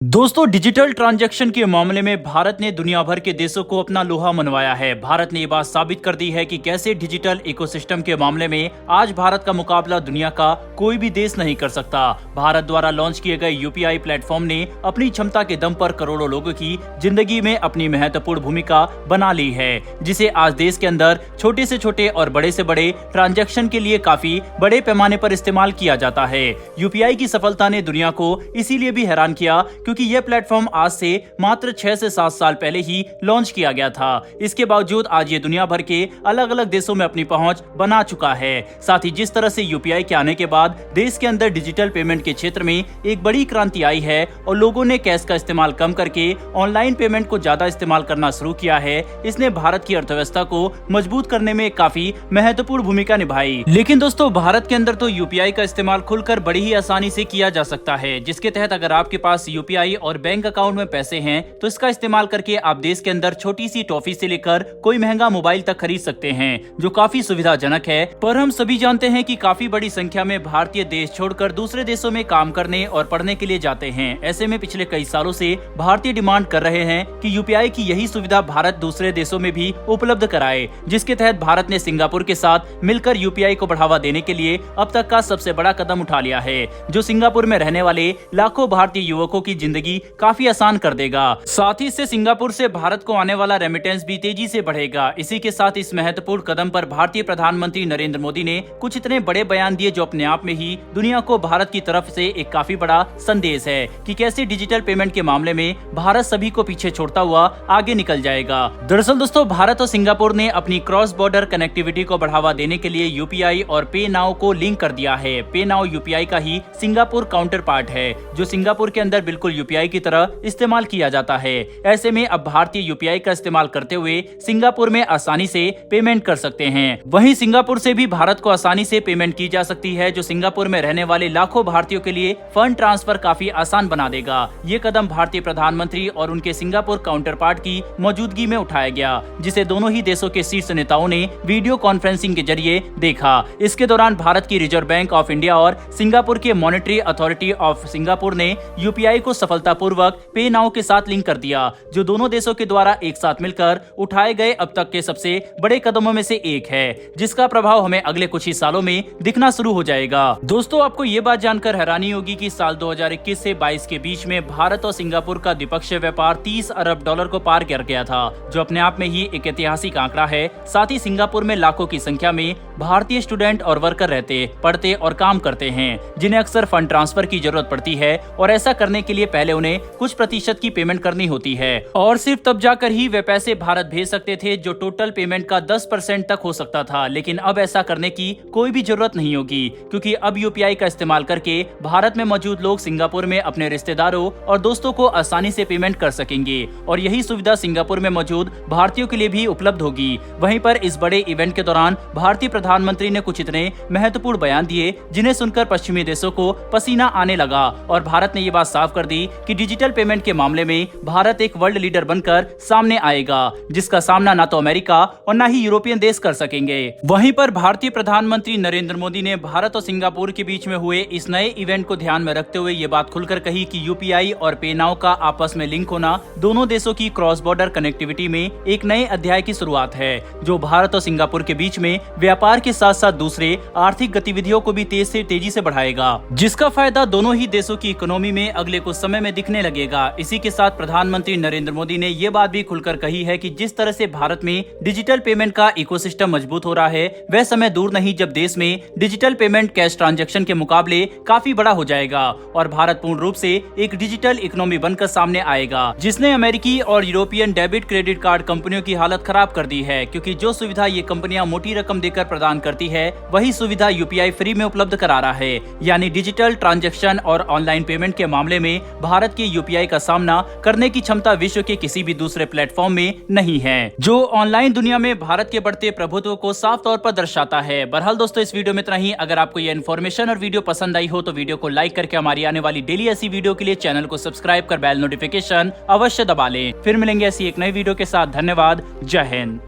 दोस्तों, digital transaction के मामले में भारत ने दुनिया भर के देशों को अपना लोहा मनवाया है। भारत ने ये बात साबित कर दी है कि कैसे डिजिटल इकोसिस्टम के मामले में आज भारत का मुकाबला दुनिया का कोई भी देश नहीं कर सकता। भारत द्वारा लॉन्च किए गए यूपीआई प्लेटफॉर्म ने अपनी क्षमता के दम पर करोड़ों लोगों की जिंदगी में अपनी महत्वपूर्ण भूमिका बना ली है, जिसे आज देश के अंदर छोटे से छोटे और बड़े से बड़े ट्रांजैक्शन के लिए काफी बड़े पैमाने पर इस्तेमाल किया जाता है। यूपीआई की सफलता ने दुनिया को इसीलिए भी हैरान किया क्योंकि यह प्लेटफॉर्म आज से मात्र 6 से 7 साल पहले ही लॉन्च किया गया था। इसके बावजूद आज ये दुनिया भर के अलग अलग देशों में अपनी पहुंच बना चुका है। साथ ही जिस तरह से यूपीआई के आने के बाद देश के अंदर डिजिटल पेमेंट के क्षेत्र में एक बड़ी क्रांति आई है और लोगों ने कैश का इस्तेमाल कम करके ऑनलाइन पेमेंट को ज्यादा इस्तेमाल करना शुरू किया है, इसने भारत की अर्थव्यवस्था को मजबूत करने में काफी महत्वपूर्ण भूमिका निभाई। लेकिन दोस्तों, भारत के अंदर तो यूपीआई का इस्तेमाल खुलकर बड़ी ही आसानी से किया जा सकता है, जिसके तहत अगर आपके पास यूपीआई और बैंक अकाउंट में पैसे हैं तो इसका इस्तेमाल करके आप देश के अंदर छोटी सी टॉफी से लेकर कोई महंगा मोबाइल तक खरीद सकते हैं, जो काफी सुविधाजनक है। पर हम सभी जानते हैं कि काफी बड़ी संख्या में भारतीय देश छोड़कर दूसरे देशों में काम करने और पढ़ने के लिए जाते हैं। ऐसे में पिछले कई सालों से भारतीय डिमांड कर रहे हैं कि यूपीआई की यही सुविधा भारत दूसरे देशों में भी उपलब्ध कराए, जिसके तहत भारत ने सिंगापुर के साथ मिलकर यूपीआई को बढ़ावा देने के लिए अब तक का सबसे बड़ा कदम उठा लिया है, जो सिंगापुर में रहने वाले लाखों भारतीय युवकों की जिंदगी काफी आसान कर देगा। साथ ही इससे सिंगापुर से भारत को आने वाला रेमिटेंस भी तेजी से बढ़ेगा। इसी के साथ इस महत्वपूर्ण कदम पर भारतीय प्रधानमंत्री नरेंद्र मोदी ने कुछ इतने बड़े बयान दिए, जो अपने आप में ही दुनिया को भारत की तरफ से एक काफी बड़ा संदेश है कि कैसे डिजिटल पेमेंट के मामले में भारत सभी को पीछे छोड़ता हुआ आगे निकल जाएगा। दरअसल दोस्तों, भारत और सिंगापुर ने अपनी क्रॉस बॉर्डर कनेक्टिविटी को बढ़ावा देने के लिए यूपीआई और पे नाउ को लिंक कर दिया है। पे नाउ यूपीआई का ही सिंगापुर काउंटर पार्ट है, जो सिंगापुर के अंदर बिल्कुल यूपीआई की तरह इस्तेमाल किया जाता है। ऐसे में अब भारतीय यूपीआई का इस्तेमाल करते हुए सिंगापुर में आसानी से पेमेंट कर सकते हैं। वहीं सिंगापुर से भी भारत को आसानी से पेमेंट की जा सकती है, जो सिंगापुर में रहने वाले लाखों भारतीयों के लिए फंड ट्रांसफर काफी आसान बना देगा। ये कदम भारतीय प्रधानमंत्री और उनके सिंगापुर काउंटर पार्ट की मौजूदगी में उठाया गया, जिसे दोनों ही देशों के शीर्ष नेताओं ने वीडियो कॉन्फ्रेंसिंग के जरिए देखा। इसके दौरान भारत की रिजर्व बैंक ऑफ इंडिया और सिंगापुर के मॉनेटरी अथॉरिटी ऑफ सिंगापुर ने यूपीआई को सफलतापूर्वक पे नाउ के साथ लिंक कर दिया, जो दोनों देशों के द्वारा एक साथ मिलकर उठाए गए अब तक के सबसे बड़े कदमों में से एक है, जिसका प्रभाव हमें अगले कुछ ही सालों में दिखना शुरू हो जाएगा। दोस्तों, आपको ये बात जानकर हैरानी होगी कि साल 2021 से 22 के बीच में भारत और सिंगापुर का द्विपक्षीय व्यापार 30 अरब डॉलर को पार कर गया था, जो अपने आप में ही एक ऐतिहासिक आंकड़ा है। साथ ही सिंगापुर में लाखों की संख्या में भारतीय स्टूडेंट और वर्कर रहते, पढ़ते और काम करते हैं, जिन्हें अक्सर फंड ट्रांसफर की जरूरत पड़ती है और ऐसा करने के लिए पहले उन्हें कुछ प्रतिशत की पेमेंट करनी होती है और सिर्फ तब जाकर ही वे पैसे भारत भेज सकते थे, जो टोटल पेमेंट का 10% तक हो सकता था। लेकिन अब ऐसा करने की कोई भी जरूरत नहीं होगी, क्योंकि अब यूपीआई का इस्तेमाल करके भारत में मौजूद लोग सिंगापुर में अपने रिश्तेदारों और दोस्तों को आसानी से पेमेंट कर सकेंगे और यही सुविधा सिंगापुर में मौजूद भारतीयों के लिए भी उपलब्ध होगी। वहीं पर इस बड़े इवेंट के दौरान भारतीय प्रधानमंत्री ने कुछ इतने महत्वपूर्ण बयान दिए, जिन्हें सुनकर पश्चिमी देशों को पसीना आने लगा और भारत ने ये बात साफ कर दी कि डिजिटल पेमेंट के मामले में भारत एक वर्ल्ड लीडर बनकर सामने आएगा, जिसका सामना ना तो अमेरिका और ना ही यूरोपियन देश कर सकेंगे। वहीं पर भारतीय प्रधानमंत्री नरेंद्र मोदी ने भारत और सिंगापुर के बीच में हुए इस नए इवेंट को ध्यान में रखते हुए ये बात खुलकर कही कि यूपीआई और पे नाउ का आपस में लिंक होना दोनों देशों की क्रॉस बॉर्डर कनेक्टिविटी में एक नए अध्याय की शुरुआत है, जो भारत और सिंगापुर के बीच में व्यापार के साथ साथ दूसरे आर्थिक गतिविधियों को भी तेजी से बढ़ाएगा, जिसका फायदा दोनों ही देशों की इकोनॉमी में अगले कुछ समय में दिखने लगेगा। इसी के साथ प्रधानमंत्री नरेंद्र मोदी ने ये बात भी खुलकर कही है कि जिस तरह से भारत में डिजिटल पेमेंट का इकोसिस्टम मजबूत हो रहा है, वह समय दूर नहीं जब देश में डिजिटल पेमेंट कैश ट्रांजैक्शन के मुकाबले काफी बड़ा हो जाएगा और भारत पूर्ण रूप से एक डिजिटल इकोनॉमी बनकर सामने आएगा, जिसने अमेरिकी और यूरोपियन डेबिट क्रेडिट कार्ड कंपनियों की हालत खराब कर दी है, क्योंकि जो सुविधा ये कंपनियां मोटी रकम देकर प्रदान करती है, वही सुविधा यूपीआई फ्री में उपलब्ध करा रहा है। यानी डिजिटल ट्रांजैक्शन और ऑनलाइन पेमेंट के मामले में भारत की यूपीआई का सामना करने की क्षमता विश्व के किसी भी दूसरे प्लेटफॉर्म में नहीं है, जो ऑनलाइन दुनिया में भारत के बढ़ते प्रभुत्व को साफ तौर पर दर्शाता है। बहरहाल दोस्तों, इस वीडियो में इतना ही। अगर आपको ये इन्फॉर्मेशन और वीडियो पसंद आई हो तो वीडियो को लाइक करके हमारी आने वाली डेली ऐसी वीडियो के लिए चैनल को सब्सक्राइब कर बेल नोटिफिकेशन अवश्य दबा लें। फिर मिलेंगे ऐसी एक नई वीडियो के साथ। धन्यवाद। जय हिंद।